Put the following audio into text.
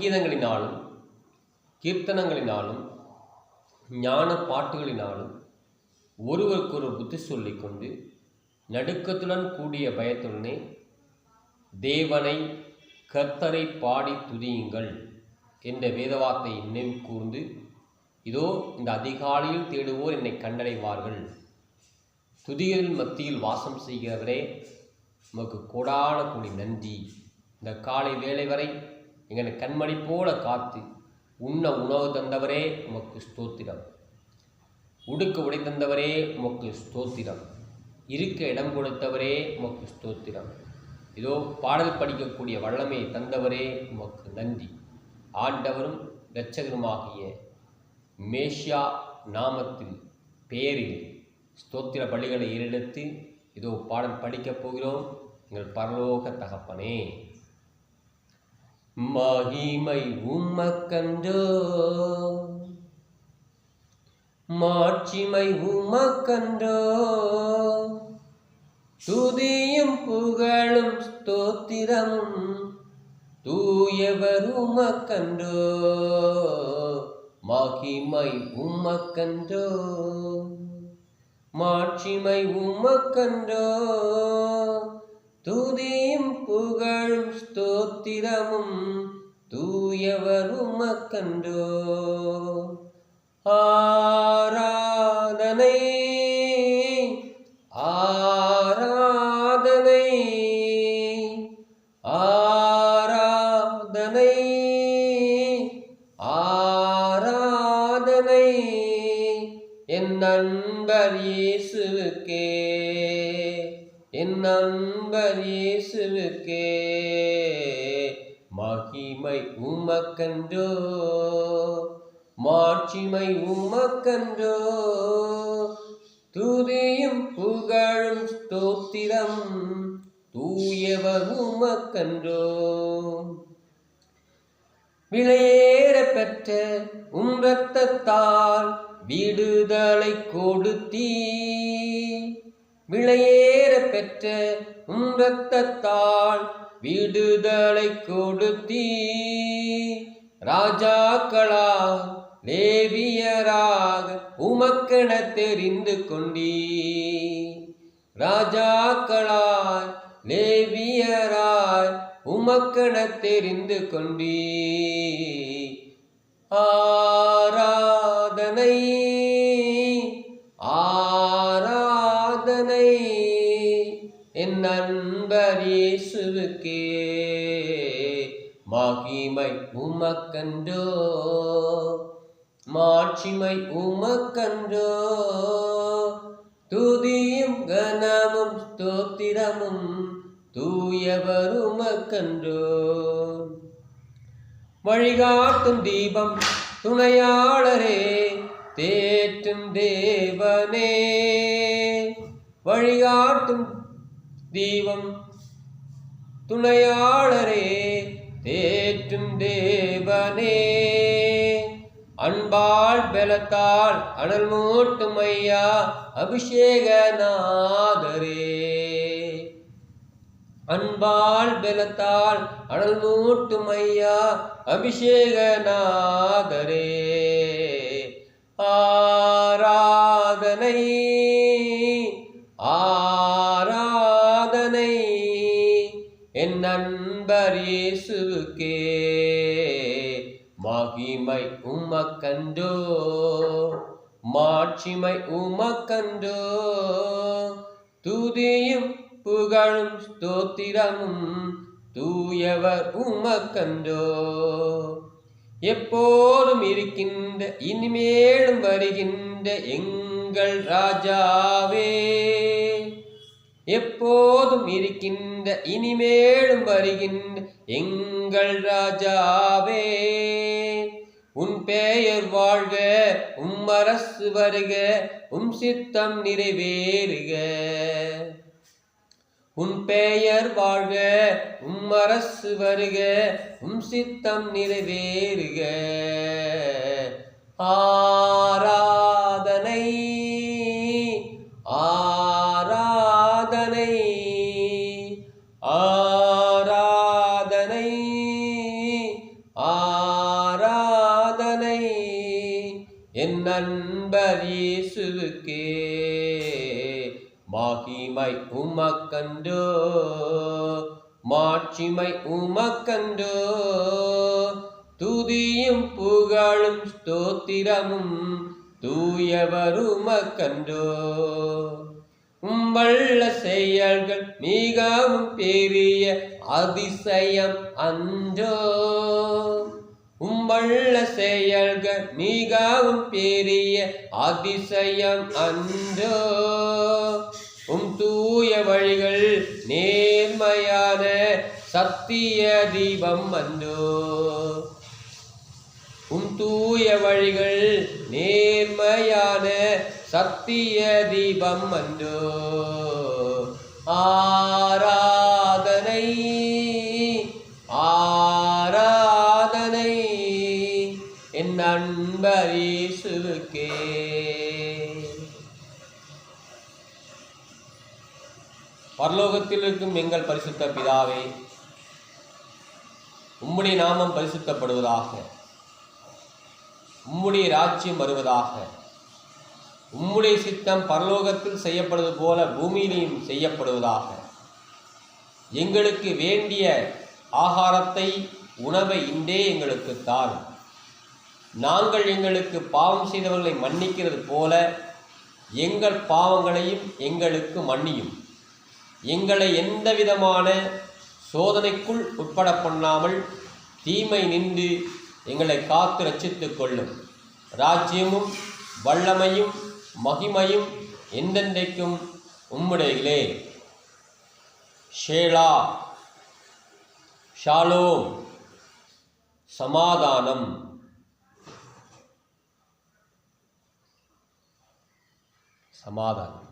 சங்கீதங்களினாலும் கீர்த்தனங்களினாலும் ஞான பாட்டுகளினாலும் ஒருவருக்கொரு புத்தி சொல்லிக் கொண்டு நடுக்கத்துடன் கூடிய பயத்துடனே தேவனை கர்த்தரை பாடி துதியுங்கள் என்ற வேதவார்த்தை நினைவு கூர்ந்து, இதோ இந்த அதிகாலையில் தேடுவோர் என்னை கண்டடைவார்கள். துதிகளின் மத்தியில் வாசம் செய்கிறவரே, உமக்கு கோடான கோடி நன்றி. இந்த காலை வேளை வரை எங்களை கண்மணி போல காத்து உண்ண உணவு தந்தவரே உமக்கு ஸ்தோத்திரம். உடுக்க உடை தந்தவரே உமக்கு ஸ்தோத்திரம். இருக்க இடம் கொடுத்தவரே உமக்கு ஸ்தோத்திரம். இதோ பாடல் படிக்கக்கூடிய வல்லமையை தந்தவரே உமக்கு நன்றி. ஆண்டவரும் இரட்சகருமாகிய மேசியா நாமத்தில் பெயரில் ஸ்தோத்திர பலிகளை ஏறெடுத்து இதோ பாடல் படிக்கப் போகிறோம். எங்கள் பரலோக தகப்பனே, மகிமை உமக்கன்றோ, மாட்சிமை உமக்கன்றோ, துதியும் புகழும் ஸ்தோத்திரமும் தூயவர் உமக்கன்றோ, மகிமை உமக்கன்றோ, மாட்சிமை உமக்கன்றோ, துதியும் புகழும் ஸ்தோத்திரமும் தூயவர் உமக்கன்றோ. ஆராதனை ஆராதனை ஆராதனை ஆராதனை என் நண்பர் இயேசுவுக்கே, என் நண்பர் இயேசுவுக்கே. மகிமை உமக்கன்றோ, மாட்சிமை உமக்கன்றோ, துதியும் புகழும் ஸ்தோத்திரம் தூயவர் உமக்கன்றோ. விலையேற பெற்ற உம் இரத்தத்தால் விடுதலை கொடுத்தீ, விலையேற பெற்ற உம் இரத்தத்தால் விடுதலை கொடுத்தீ. ராஜாக்களால் லேவியராக உமக்கென தெரிந்து கொண்டீ, ராஜாக்களாய் லேவியராய் உமக்கென தெரிந்து கொண்டீ. ஆராதனை ஆராதனை என் நண்பர் இயேசுவுக்கே. மகிமை உமக்கன்றோ, மாட்சிமை உமக்கன்றோ, துதியும் கனமும் ஸ்தோத்திரமும் தூயவர் உமக்கன்றோ. வழிகாட்டும் தீபம் துணையாளரே, தேற்றும் தேவனே, வழிகாட்டும் தீபம் துணையாளரே, தேற்றும் தேவனே. அன்பால் பலத்தால் அனல் மூட்டும் ஐயா அபிஷேகநாதரே, அன்பால் பலத்தால் அனல் மூட்டும் ஐயா அபிஷேகநாதரே. ஆராதனை ஆராதனை என் நண்பர் இயேசுவுக்கே. மகிமை உமக்கன்றோ, மாட்சிமை உமக்கன்றோ, துதியும் புகழும் ஸ்தோத்திரமும் தூயவர் உமக்கன்றோ. எப்போதும் இருக்கின்ற இனிமேலும் வருகின்ற எங்கள் ராஜாவே, எப்போதும் இருக்கின்ற இனிமேலும் வருகின்ற எங்கள் ராஜாவே. உன் பெயர் வாழ்க, உம் அரசு வருக, உம் சித்தம் நிறைவேறுக. உன் பெயர் வாழ்க, உம் அரசு வருக, உம் சித்தம் நிறைவேறுக. ஆராதனை ஆராதனை ஆராதனை ஆராதனை என் நண்பர் இயேசுவுக்கே, மகிமை உமக்கண்டோ, மாட்சிமை உமக்கண்டோ, துதியும் புகழும் ஸ்தோத்திரமும் தூயவர் உமக்கண்டோ. உம்பள்ள செயல்கள் மிகவும் பெரிய அதிசயம் அன்றோ, உம்பள்ள செயல்கள் மிகவும் பெரிய அதிசயம் அன்றோ. தூய வழிகள் நேர்மையான சத்திய தீபம் அன்றோ, தூய வழிகள் நேர்மையான சத்திய தீபம் அன்றோ. ஆராதனை ஆராதனை என் நண்பர் இயேசுவுக்கே. பரலோகத்தில் இருக்கும் எங்கள் பரிசுத்த பிதாவே, உம்முடைய நாமம் பரிசுத்தப்படுவதாக, உம்முடைய ராஜ்யம் வருவதாக, உம்முடைய சித்தம் பரலோகத்தில் செய்யப்படுவது போல பூமியிலையும் செய்யப்படுவதாக. எங்களுக்கு வேண்டிய ஆகாரத்தை, உணவை இன்றே எங்களுக்கு தாரும். நாங்கள் எங்களுக்கு பாவம் செய்தவர்களை மன்னிக்கிறது போல எங்கள் பாவங்களையும் எங்களுக்கு மன்னியும். எங்களை எந்தவிதமான சோதனைக்குள் உட்பட பண்ணாமல் தீமை நின்று எங்களை காத்து ரட்சித்துக் கொள்ளும். ராஜ்யமும் வல்லமையும் மகிமையும் எந்தெந்தைக்கும் உம்முடையகளே. ஷேலா, ஷாலோம், சமாதானம். சமாதானம்.